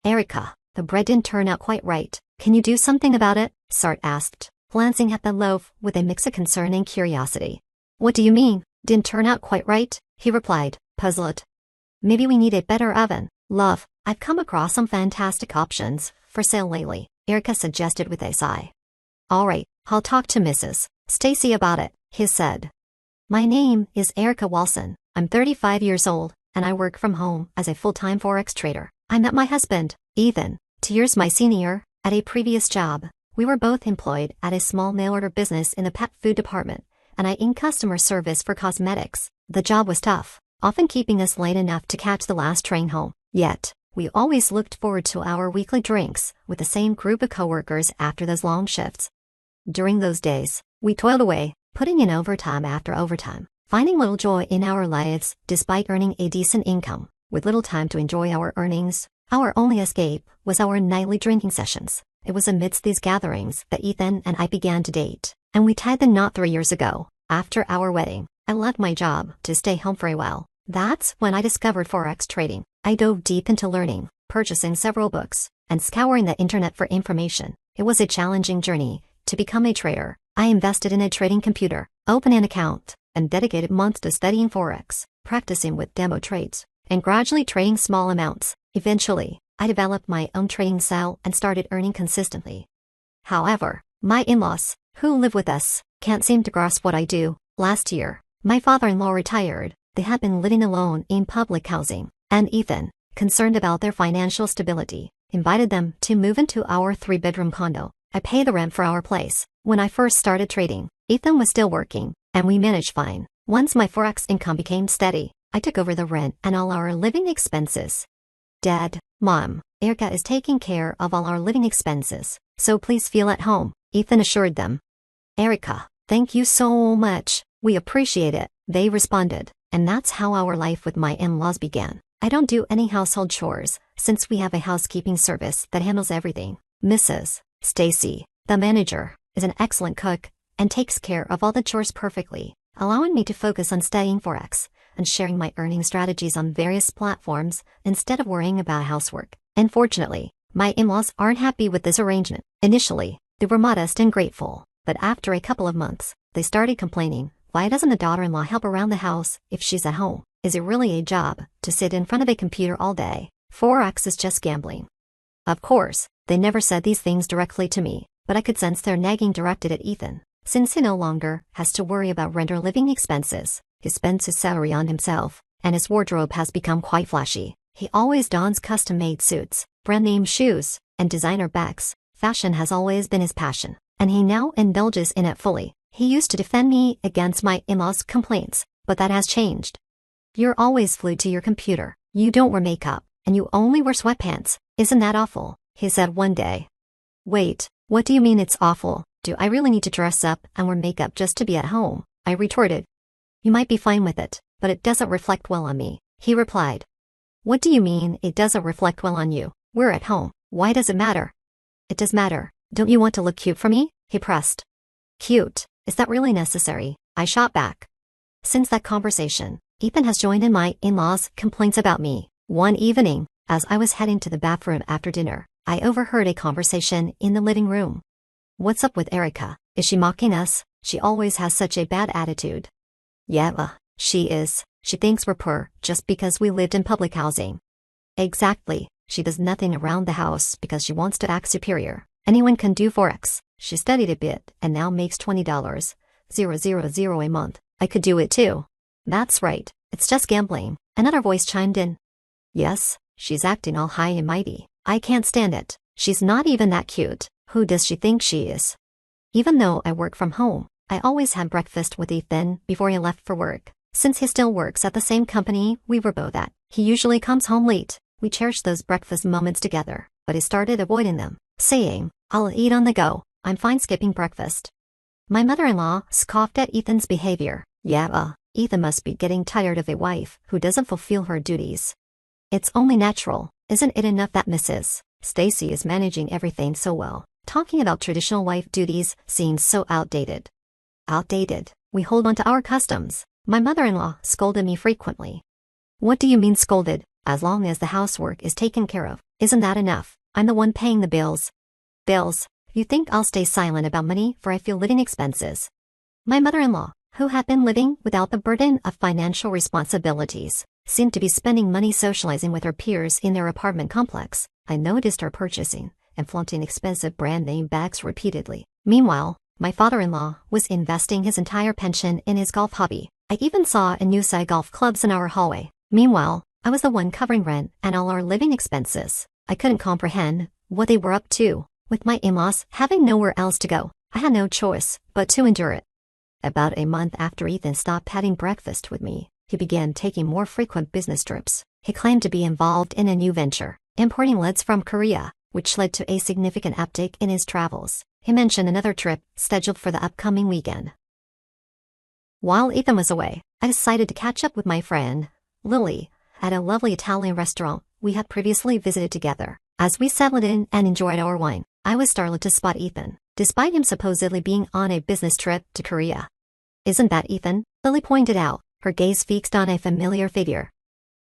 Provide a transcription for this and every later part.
Erica, the bread didn't turn out quite right. Can you do something about it? Sart asked, glancing at the loaf with a mix of concern and curiosity. What do you mean, didn't turn out quite right? He replied, puzzled. Maybe we need a better oven. Love, I've come across some fantastic options for sale lately, Erica suggested with a sigh. All right, I'll talk to Mrs. Stacy about it, he said. My name is Erica Walson. I'm 35 years old, and I work from home as a full-time Forex trader. I met my husband, Ethan, 2 years my senior, at a previous job. We were both employed at a small mail-order business in the pet food department, and I in customer service for cosmetics. The job was tough, often keeping us late enough to catch the last train home. Yet, we always looked forward to our weekly drinks with the same group of coworkers after those long shifts. During those days, we toiled away, putting in overtime after overtime, finding little joy in our lives despite earning a decent income. With little time to enjoy our earnings, our only escape was our nightly drinking sessions. It was amidst these gatherings that Ethan and I began to date, and we tied the knot 3 years ago. After our wedding, I left my job to stay home for a while. That's when I discovered Forex trading. I dove deep into learning, purchasing several books, and scouring the internet for information. It was a challenging journey to become a trader. I invested in a trading computer, opened an account, and dedicated months to studying Forex, practicing with demo trades, and gradually trading small amounts. Eventually, I developed my own trading style and started earning consistently. However, my in-laws, who live with us, can't seem to grasp what I do. Last year, my father-in-law retired. They had been living alone in public housing, and Ethan, concerned about their financial stability, invited them to move into our 3-bedroom condo. I pay the rent for our place. When I first started trading, Ethan was still working, and we managed fine. Once my Forex income became steady, I took over the rent and all our living expenses. Dad, Mom, Erica is taking care of all our living expenses, so please feel at home, Ethan assured them. Erica, thank you so much. We appreciate it, they responded, and that's how our life with my in-laws began. I don't do any household chores, since we have a housekeeping service that handles everything. Mrs. Stacy, the manager, is an excellent cook and takes care of all the chores perfectly, allowing me to focus on studying Forex and sharing my earning strategies on various platforms instead of worrying about housework. Unfortunately, my in-laws aren't happy with this arrangement. Initially, they were modest and grateful, but after a couple of months, they started complaining. Why doesn't the daughter-in-law help around the house if she's at home? Is it really a job to sit in front of a computer all day? Forex is just gambling. Of course, they never said these things directly to me, but I could sense their nagging directed at Ethan. Since he no longer has to worry about rent or living expenses, he spends his salary on himself, and his wardrobe has become quite flashy. He always dons custom-made suits, brand-name shoes, and designer bags. Fashion has always been his passion, and he now indulges in it fully. He used to defend me against my in-laws' complaints, but that has changed. You're always glued to your computer, you don't wear makeup, and you only wear sweatpants. Isn't that awful? He said one day. Wait, what do you mean it's awful? Do I really need to dress up and wear makeup just to be at home? I retorted. You might be fine with it, but it doesn't reflect well on me, he replied. What do you mean it doesn't reflect well on you? We're at home. Why does it matter? It does matter. Don't you want to look cute for me? He pressed. Cute? Is that really necessary? I shot back. Since that conversation, Ethan has joined in my in-laws' complaints about me. One evening, as I was heading to the bathroom after dinner, I overheard a conversation in the living room. What's up with Erica? Is she mocking us? She always has such a bad attitude. Yeah, she is. She thinks we're poor just because we lived in public housing. Exactly. She does nothing around the house because she wants to act superior. Anyone can do Forex. She studied a bit and now makes $20,000 a month. I could do it too. That's right. It's just gambling. Another voice chimed in. Yes, she's acting all high and mighty. I can't stand it. She's not even that cute. Who does she think she is? Even though I work from home, I always had breakfast with Ethan before he left for work. Since he still works at the same company we were both at, he usually comes home late. We cherish those breakfast moments together, but he started avoiding them, saying, I'll eat on the go. I'm fine skipping breakfast. My mother-in-law scoffed at Ethan's behavior. Yeah, Ethan must be getting tired of a wife who doesn't fulfill her duties. It's only natural. Isn't it enough that Mrs. Stacy is managing everything so well? Talking about traditional wife duties seems so outdated. Outdated? We hold on to our customs. My mother-in-law scolded me frequently. What do you mean scolded? As long as the housework is taken care of, Isn't that enough? I'm the one paying the bills. Bills? You think I'll stay silent about money for I feel living expenses? My mother-in-law, who had been living without the burden of financial responsibilities, seemed to be spending money socializing with her peers in their apartment complex. I noticed her purchasing and flaunting expensive brand-name bags repeatedly. Meanwhile, my father-in-law was investing his entire pension in his golf hobby. I even saw a new side golf clubs in our hallway. Meanwhile, I was the one covering rent and all our living expenses. I couldn't comprehend what they were up to. With my in-laws having nowhere else to go, I had no choice but to endure it. About a month after Ethan stopped having breakfast with me, he began taking more frequent business trips. He claimed to be involved in a new venture, importing leads from Korea, which led to a significant uptick in his travels. He mentioned another trip scheduled for the upcoming weekend. While Ethan was away, I decided to catch up with my friend, Lily, at a lovely Italian restaurant we had previously visited together. As we settled in and enjoyed our wine, I was startled to spot Ethan, despite him supposedly being on a business trip to Korea. Isn't that Ethan? Lily pointed out, her gaze fixed on a familiar figure.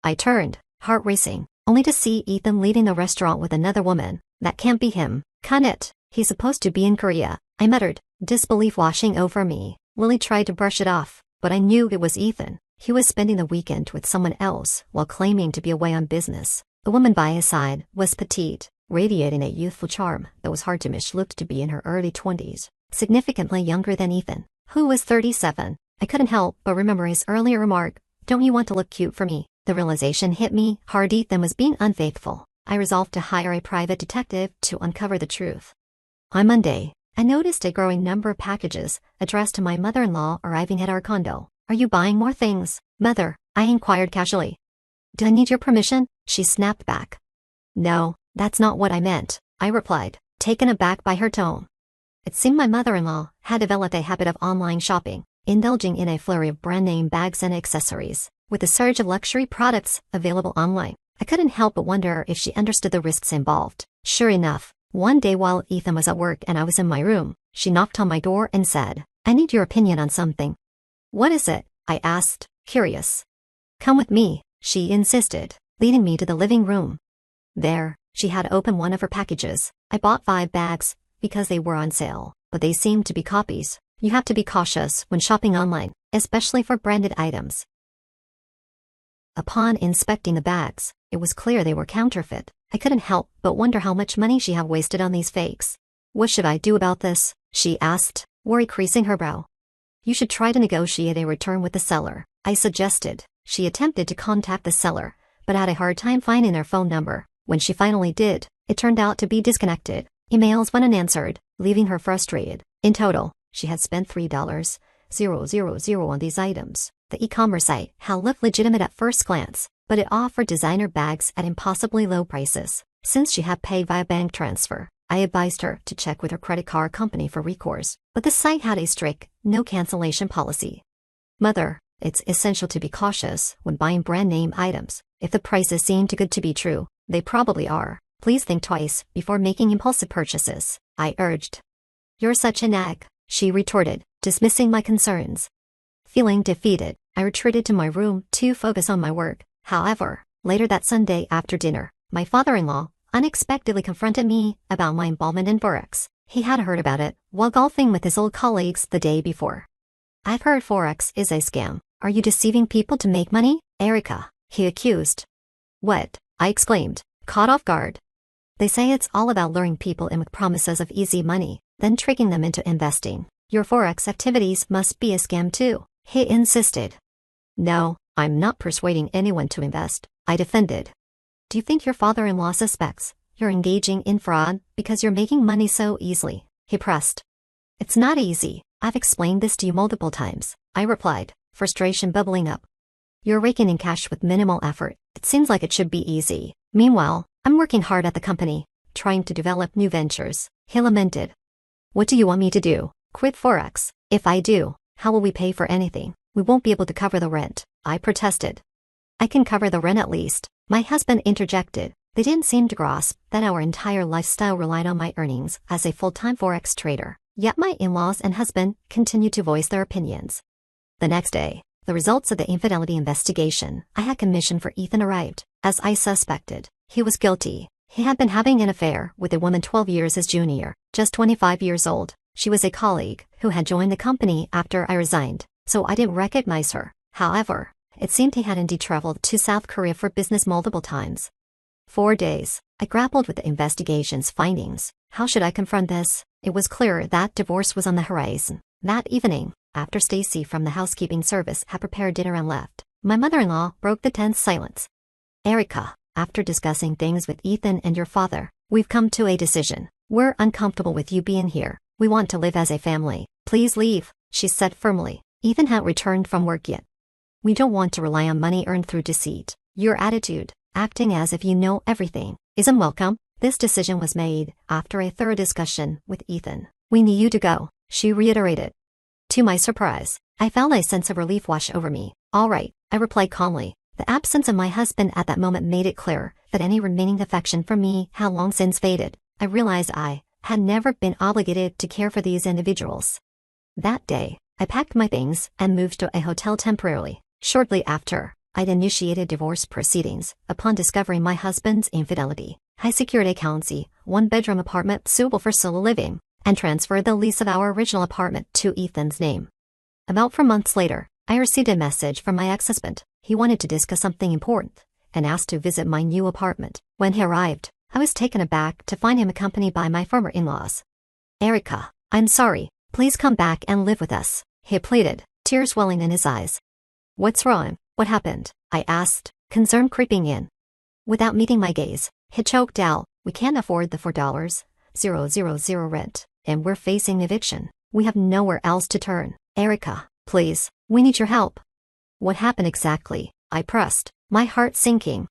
I turned, heart racing, only to see Ethan leaving the restaurant with another woman. That can't be him, can it? He's supposed to be in Korea, I muttered, disbelief washing over me. Lily tried to brush it off, but I knew it was Ethan. He was spending the weekend with someone else while claiming to be away on business. The woman by his side was petite, radiating a youthful charm that was hard to miss. She looked to be in her early 20s, significantly younger than Ethan, who was 37. I couldn't help but remember his earlier remark, "Don't you want to look cute for me?" The realization hit me hard. Ethan was being unfaithful. I resolved to hire a private detective to uncover the truth. On Monday, I noticed a growing number of packages addressed to my mother-in-law arriving at our condo. "Are you buying more things, Mother?" I inquired casually. "Do I need your permission?" she snapped back. "No, that's not what I meant," I replied, taken aback by her tone. It seemed my mother-in-law had developed a habit of online shopping, indulging in a flurry of brand-name bags and accessories. With the surge of luxury products available online, I couldn't help but wonder if she understood the risks involved. Sure enough, one day while Ethan was at work and I was in my room, she knocked on my door and said, "I need your opinion on something." "What is it?" I asked, curious. "Come with me," she insisted, leading me to the living room. There, she had opened one of her packages. I bought 5 bags because they were on sale, but they seemed to be copies. You have to be cautious when shopping online, especially for branded items. Upon inspecting the bags, it was clear they were counterfeit. I couldn't help but wonder how much money she had wasted on these fakes. "What should I do about this?" she asked, worry creasing her brow. "You should try to negotiate a return with the seller," I suggested. She attempted to contact the seller, but had a hard time finding their phone number. When she finally did, it turned out to be disconnected. Emails went unanswered, leaving her frustrated. In total, she had spent $3,000 on these items. The e-commerce site had looked legitimate at first glance, but it offered designer bags at impossibly low prices. Since she had paid via bank transfer, I advised her to check with her credit card company for recourse, but the site had a strict, no cancellation policy. "Mother, it's essential to be cautious when buying brand-name items. If the prices seem too good to be true, they probably are. Please think twice before making impulsive purchases," I urged. "You're such an egg," she retorted, dismissing my concerns. Feeling defeated, I retreated to my room to focus on my work. However, later that Sunday after dinner, my father-in-law unexpectedly confronted me about my involvement in Forex. He had heard about it while golfing with his old colleagues the day before. "I've heard Forex is a scam. Are you deceiving people to make money, Erica?" he accused. "What?" I exclaimed, caught off guard. "They say it's all about luring people in with promises of easy money, then tricking them into investing. Your Forex activities must be a scam too," he insisted. "No, I'm not persuading anyone to invest," I defended. "Do you think your father-in-law suspects you're engaging in fraud because you're making money so easily?" he pressed. "It's not easy. I've explained this to you multiple times," I replied, frustration bubbling up. "You're raking in cash with minimal effort. It seems like it should be easy. Meanwhile, I'm working hard at the company, trying to develop new ventures," he lamented. "What do you want me to do? Quit Forex? If I do, how will we pay for anything? We won't be able to cover the rent," I protested. "I can cover the rent at least," my husband interjected. They didn't seem to grasp that our entire lifestyle relied on my earnings as a full-time Forex trader. Yet my in-laws and husband continued to voice their opinions. The next day, the results of the infidelity investigation I had commissioned for Ethan arrived. As I suspected, he was guilty. He had been having an affair with a woman 12 years his junior, just 25 years old. She was a colleague who had joined the company after I resigned, so I didn't recognize her. However, it seemed he had indeed traveled to South Korea for business multiple times. 4 days. I grappled with the investigation's findings. How should I confront this? It was clear that divorce was on the horizon. That evening, after Stacy from the housekeeping service had prepared dinner and left, my mother-in-law broke the tense silence. Erica, after discussing things with Ethan and your father, we've come to a decision. We're uncomfortable with you being here. We want to live as a family. Please leave, she said firmly. Ethan hadn't returned from work yet. We don't want to rely on money earned through deceit. Your attitude, acting as if you know everything, isn't welcome. This decision was made after a thorough discussion with Ethan. We need you to go, she reiterated. To my surprise, I felt a sense of relief wash over me. All right, I replied calmly. The absence of my husband at that moment made it clear that any remaining affection for me had long since faded. I realized I had never been obligated to care for these individuals. That day, I packed my things and moved to a hotel temporarily. Shortly after, I'd initiated divorce proceedings. Upon discovering my husband's infidelity, I secured a cozy, one-bedroom apartment suitable for solo living, and transferred the lease of our original apartment to Ethan's name. About 4 months later, I received a message from my ex-husband. He wanted to discuss something important, and asked to visit my new apartment. When he arrived, I was taken aback to find him accompanied by my former in-laws. Erica, I'm sorry, please come back and live with us, he pleaded, tears welling in his eyes. What's wrong? What happened? I asked, concern creeping in. Without meeting my gaze, he choked out, we can't afford the $4,000 rent, and we're facing eviction. We have nowhere else to turn. Erica, please, we need your help. What happened exactly? I pressed, my heart sinking.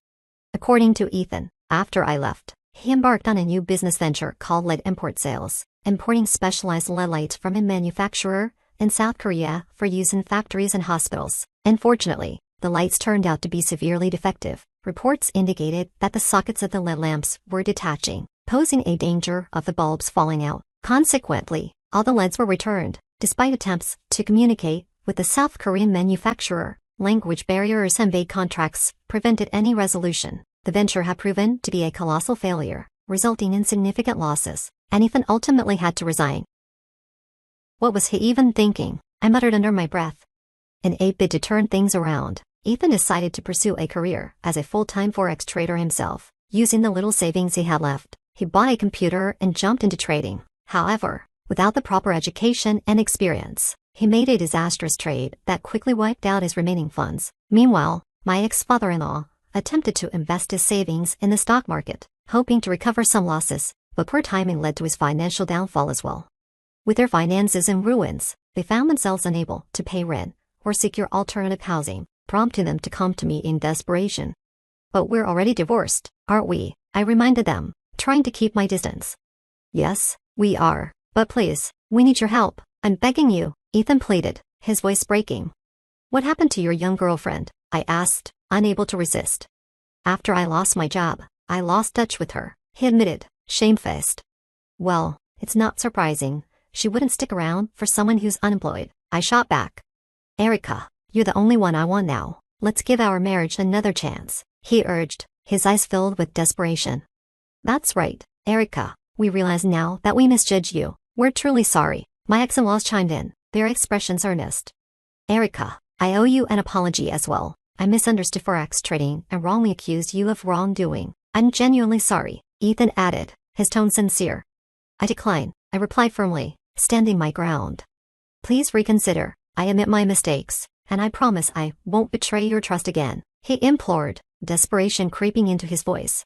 According to Ethan, after I left, he embarked on a new business venture called LED Import Sales, importing specialized LED lights from a manufacturer in South Korea for use in factories and hospitals. Unfortunately, the lights turned out to be severely defective. Reports indicated that the sockets of the LED lamps were detaching, posing a danger of the bulbs falling out. Consequently, all the LEDs were returned, despite attempts to communicate with the South Korean manufacturer. Language barriers and vague contracts prevented any resolution. The venture had proven to be a colossal failure, resulting in significant losses, and Ethan ultimately had to resign. What was he even thinking? I muttered under my breath. In a bid to turn things around, Ethan decided to pursue a career as a full-time forex trader himself. Using the little savings he had left, he bought a computer and jumped into trading. However, without the proper education and experience, he made a disastrous trade that quickly wiped out his remaining funds. Meanwhile, my ex-father-in-law attempted to invest his savings in the stock market, hoping to recover some losses, but poor timing led to his financial downfall as well. With their finances in ruins, they found themselves unable to pay rent or secure alternative housing, prompting them to come to me in desperation. But we're already divorced, aren't we? I reminded them, trying to keep my distance. Yes, we are, but please, we need your help. I'm begging you, Ethan pleaded, his voice breaking. What happened to your young girlfriend? I asked, unable to resist. After I lost my job, I lost touch with her, he admitted, shamefaced. Well, it's not surprising. She wouldn't stick around for someone who's unemployed, I shot back. Erica, you're the only one I want now. Let's give our marriage another chance, he urged, his eyes filled with desperation. That's right, Erica. We realize now that we misjudged you. We're truly sorry. My ex-in-laws chimed in, their expressions earnest. Erica, I owe you an apology as well. I misunderstood forex trading and wrongly accused you of wrongdoing. I'm genuinely sorry, Ethan added, his tone sincere. I decline, I replied firmly, standing my ground. Please reconsider. I admit my mistakes, and I promise I won't betray your trust again, he implored, desperation creeping into his voice.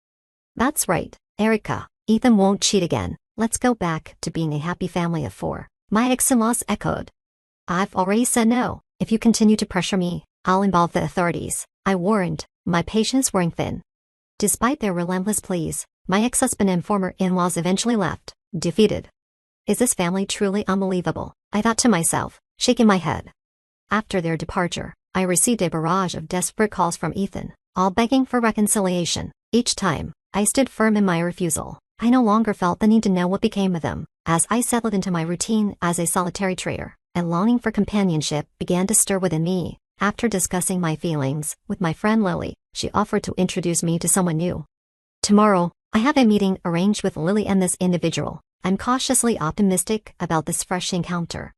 That's right, Erica. Ethan won't cheat again. Let's go back to being a happy family of 4. My ex-in-laws echoed. I've already said no. If you continue to pressure me, I'll involve the authorities, I warned, my patience wearing thin. Despite their relentless pleas, my ex-husband and former in-laws eventually left, defeated. Is this family truly unbelievable? I thought to myself, shaking my head. After their departure, I received a barrage of desperate calls from Ethan, all begging for reconciliation. Each time, I stood firm in my refusal. I no longer felt the need to know what became of them. As I settled into my routine as a solitary trader, a longing for companionship began to stir within me. After discussing my feelings with my friend Lily, she offered to introduce me to someone new. Tomorrow, I have a meeting arranged with Lily and this individual. I'm cautiously optimistic about this fresh encounter.